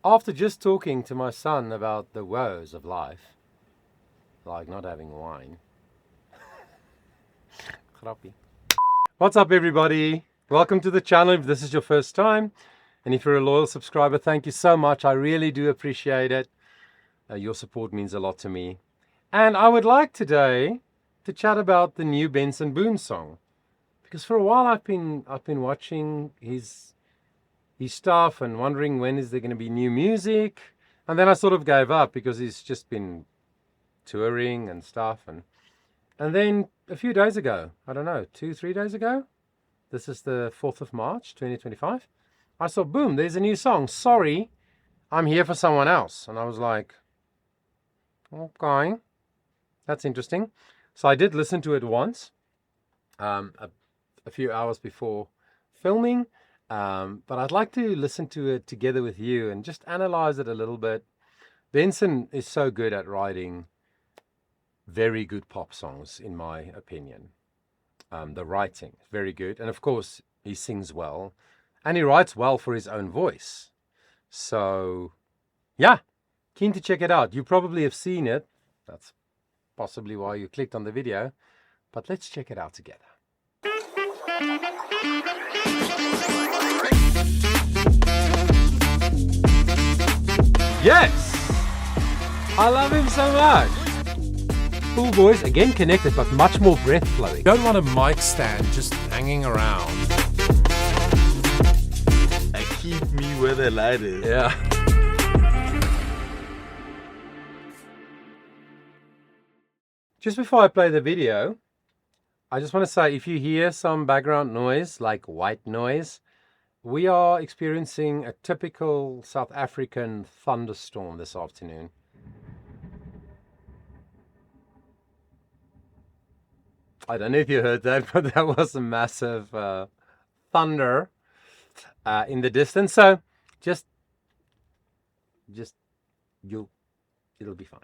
After just talking to my son about the woes of life, like not having wine. Grappie. What's up, everybody? Welcome to the channel if this is your first time. And if you're a loyal subscriber, thank you so much. I really do appreciate it. Your support means a lot to me. And I would like today to chat about the new Benson Boone song. Because for a while I've been watching his stuff and wondering when is there going to be new music. And then I sort of gave up because he's just been touring and stuff. And then a few days ago, I don't know, 2-3 days ago, this is the 4th of March, 2025, I saw, boom, there's a new song. Sorry, I'm here for someone else. And I was like, okay, that's interesting. So I did listen to it once, a few hours before filming. But I'd like to listen to it together with you and just analyze it a little bit. Benson is so good at writing very good pop songs, in my opinion. The writing is very good. And of course, he sings well. And he writes well for his own voice. So, yeah, keen to check it out. You probably have seen it. That's possibly why you clicked on the video. But let's check it out together. Yes! I love him so much. Full voice, again connected, but much more breath flowing. Don't want a mic stand just hanging around. I keep me where the light is. Yeah. Just before I play the video, I just want to say, if you hear some background noise, like white noise, we are experiencing a typical South African thunderstorm this afternoon. I don't know if you heard that, but that was a massive thunder in the distance. So just it'll be fine.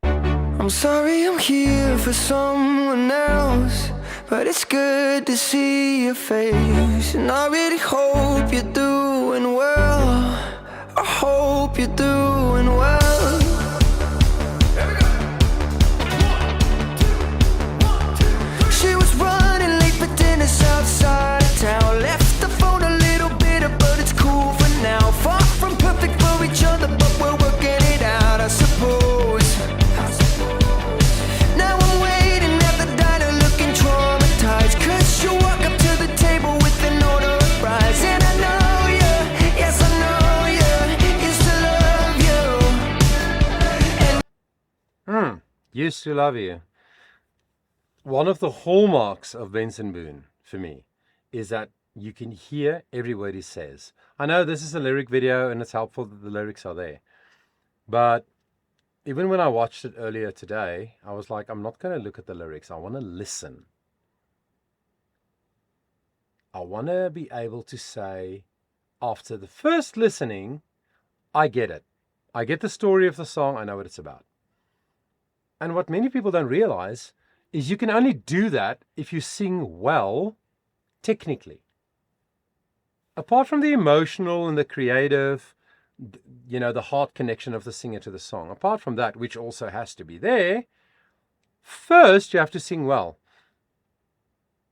I'm sorry I'm here for someone else, but it's good to see your face. And I really hope you're doing well. I hope you're doing well. She was running late for dinner outside of town. Left the phone a little bitter, but it's cool for now. Far from perfect for each other, but we're working it out, I suppose. Now I'm waiting at the diner looking traumatized, 'cause you walk up to the table with an order of fries. And I know you, yes I know you, used to love you. Used to love you. One of the hallmarks of Benson Boone, for me, is that you can hear every word he says. I know this is a lyric video and it's helpful that the lyrics are there. But even when I watched it earlier today, I was like, I'm not going to look at the lyrics. I want to listen. I want to be able to say, after the first listening, I get it. I get the story of the song. I know what it's about. And what many people don't realize is you can only do that if you sing well, technically. Apart from the emotional and the creative, the heart connection of the singer to the song. Apart from that, which also has to be there, first you have to sing well.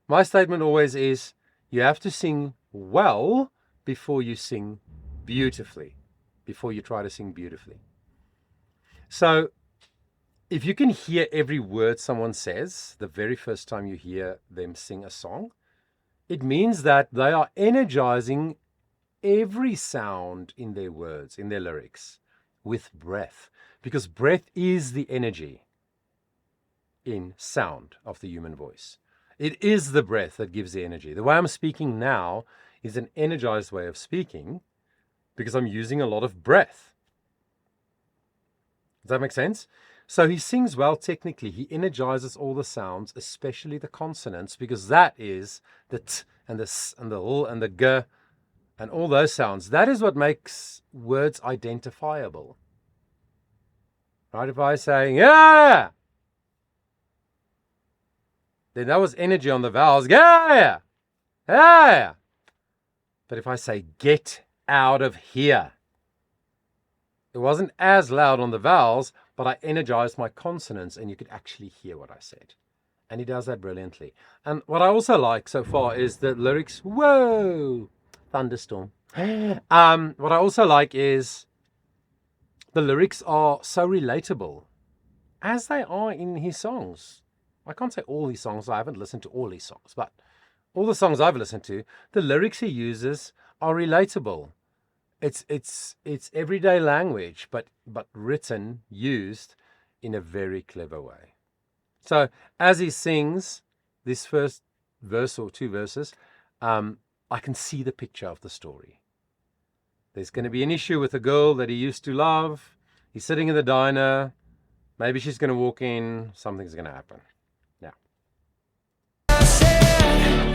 My statement always is, you have to sing well before you sing beautifully, before you try to sing beautifully. So, if you can hear every word someone says the very first time you hear them sing a song, it means that they are energizing every sound in their words, in their lyrics, with breath. Because breath is the energy in sound of the human voice. It is the breath that gives the energy. The way I'm speaking now is an energized way of speaking because I'm using a lot of breath. Does that make sense? So he sings well technically. He energizes all the sounds, especially the consonants, because that is the t and the s and the l and the g and all those sounds. That is what makes words identifiable. Right? If I say, yeah, then that was energy on the vowels. Yeah, yeah. But if I say, get out of here, It wasn't as loud on the vowels, but I energized my consonants and you could actually hear what I said. And he does that brilliantly. And what I also like so far is the lyrics. Whoa! Thunderstorm. What I also like is the lyrics are so relatable, as they are in his songs. I can't say all his songs. I haven't listened to all his songs, but all the songs I've listened to, the lyrics he uses are relatable. It's everyday language, but written, used in a very clever way. So as he sings this first verse or two verses, I can see the picture of the story. There's going to be an issue with a girl that he used to love. He's sitting in the diner. Maybe she's going to walk in. Something's going to happen. Yeah.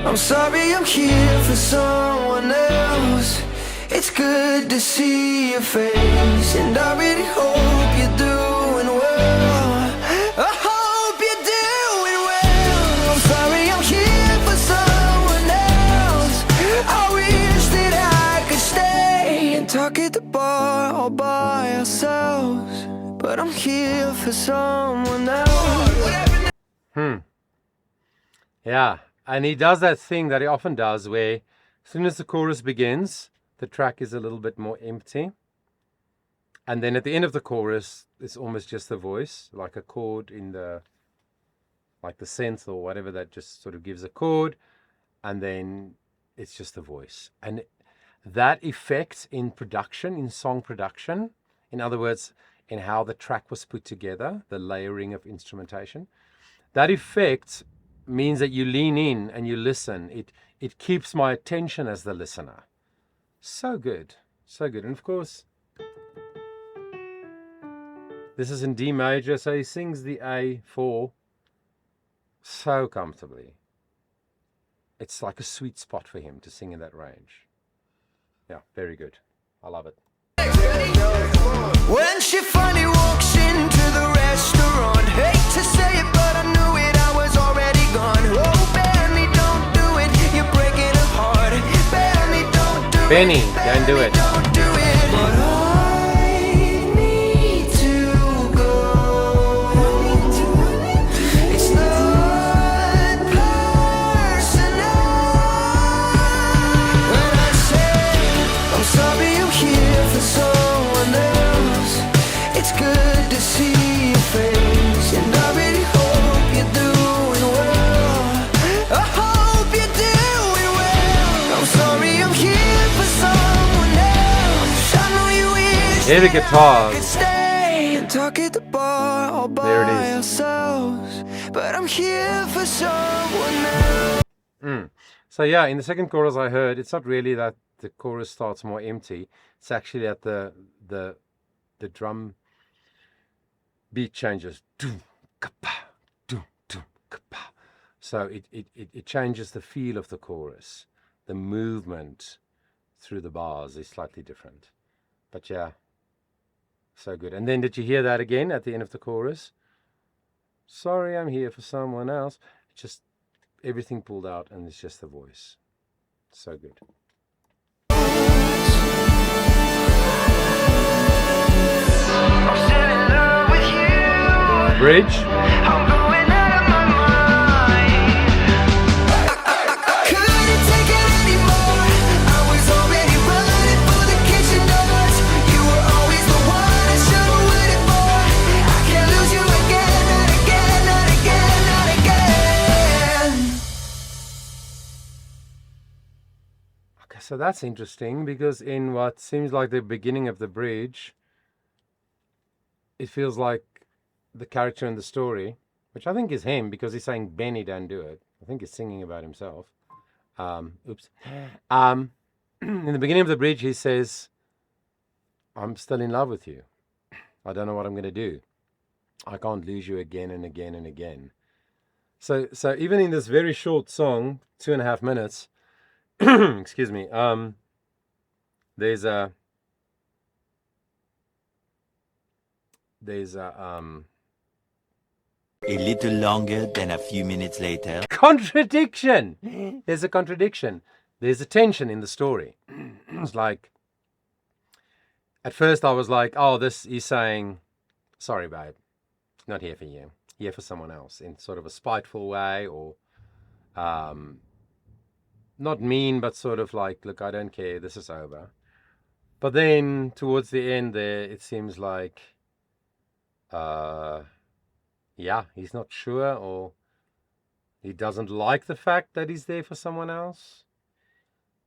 I'm sorry I'm here for someone else. It's good to see your face, and I really hope you're doing well. I hope you're doing well. I'm sorry I'm here for someone else. I wish that I could stay and talk at the bar all by ourselves, but I'm here for someone else. Yeah. And he does that thing that he often does where as soon as the chorus begins, the track is a little bit more empty. And then at the end of the chorus, it's almost just the voice, like a chord in the, like the synth or whatever that just sort of gives a chord. And then it's just the voice. And that effect in production, in song production, in other words, in how the track was put together, the layering of instrumentation, that effect means that you lean in and you listen. It keeps my attention as the listener. So good, so good. And of course, this is in D major, so he sings the A4 so comfortably. It's like a sweet spot for him to sing in that range. Yeah, very good. I love it. When she finally walks into the restaurant, hate to say it, but I knew it, I was already gone. Oh, Benny, don't do it, you're breaking her heart. Benny, don't do Benny, it. don't do it. Don't do it. But I need to go. It's not personal. When I say I'm sorry I'm here for someone else, it's good to see your face, and I really hope you're doing well. I hope you're doing well. I'm sorry I'm here for someone else. I know you wish Hear the that I guitars. could stay and talk at the bar all There it by is. ourselves, but I'm here for someone else. So yeah, in the second chorus I heard, it's not really that the chorus starts more empty. It's actually that the drum beat changes. Doom, ka-pa, doom, doom, ka-pa. So it changes the feel of the chorus. The movement through the bars is slightly different. But yeah, so good. And then did you hear that again at the end of the chorus? Sorry, I'm here for someone else. It's just everything pulled out and it's just the voice. So good. I'm still in love with you. Bridge. I'm going out of my mind. I couldn't take it anymore. I was already running for the kitchen doors. You were always the one I should have waited for. I can't lose you again, not again, not again, not again. Okay, so that's interesting because in what seems like the beginning of the bridge, it feels like the character in the story, which I think is him because he's saying, Benny, don't do it. I think he's singing about himself. Oops. In the beginning of the bridge, he says, I'm still in love with you. I don't know what I'm going to do. I can't lose you again and again and again. So even in this very short song, 2.5 minutes, excuse me, there's a A little longer than a few minutes later. contradiction. There's a contradiction. There's a tension in the story. It's like at first I was like, oh, this he's saying, sorry, babe, not here for you, here for someone else, in sort of a spiteful way, or not mean, but sort of like, look, I don't care, this is over. But then towards the end there, it seems like, yeah, he's not sure, or he doesn't like the fact that he's there for someone else.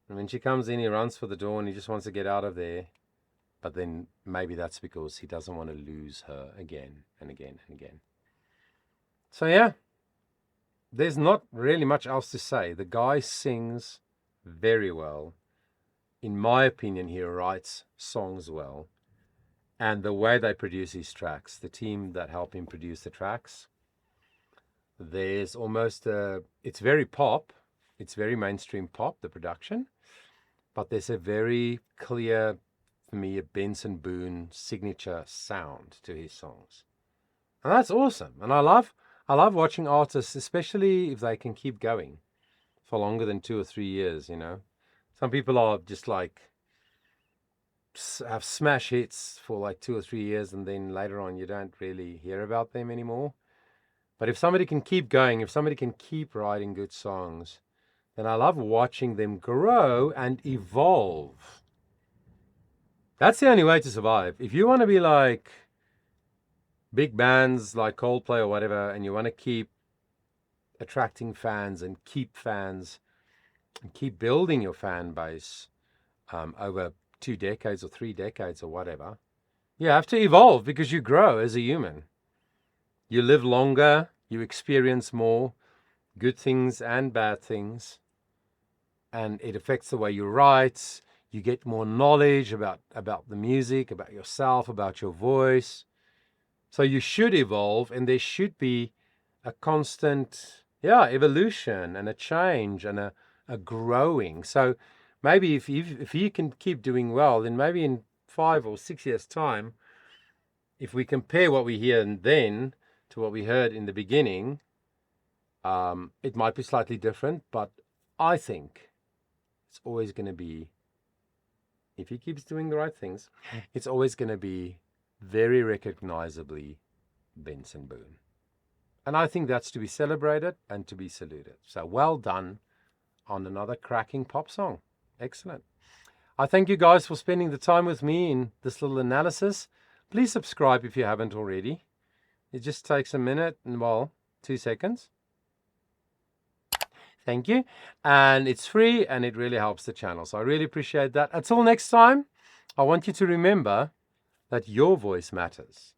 And when she comes in, he runs for the door and he just wants to get out of there. But then maybe that's because he doesn't want to lose her again and again and again. So yeah, there's not really much else to say. The guy sings very well. In my opinion, he writes songs well. And the way they produce his tracks, the team that help him produce the tracks, there's almost it's very pop. It's very mainstream pop, the production. But there's a very clear, for me, a Benson Boone signature sound to his songs. And that's awesome. And I love watching artists, especially if they can keep going for longer than 2 or 3 years, you know. Some people are just like, have smash hits for like 2 or 3 years, and then later on you don't really hear about them anymore. But if somebody can keep going, if somebody can keep writing good songs, then I love watching them grow and evolve. That's the only way to survive. If you want to be like big bands like Coldplay or whatever, and you want to keep attracting fans and keep fans and keep building your fan base over 2 decades or 3 decades or whatever, you have to evolve, because you grow as a human. You live longer, you experience more good things and bad things, and it affects the way you write. You get more knowledge about the music, about yourself, about your voice. So you should evolve, and there should be a constant evolution and a change and a growing. So maybe if you can keep doing well, then maybe in 5 or 6 years' time, if we compare what we hear then to what we heard in the beginning, it might be slightly different, but I think it's always going to be, if he keeps doing the right things, it's always going to be very recognizably Benson Boone. And I think that's to be celebrated and to be saluted. So well done on another cracking pop song. Excellent. I thank you guys for spending the time with me in this little analysis. Please subscribe if you haven't already. It just takes a minute and, well, 2 seconds. Thank you. And it's free, and it really helps the channel. So I really appreciate that. Until next time, I want you to remember that your voice matters.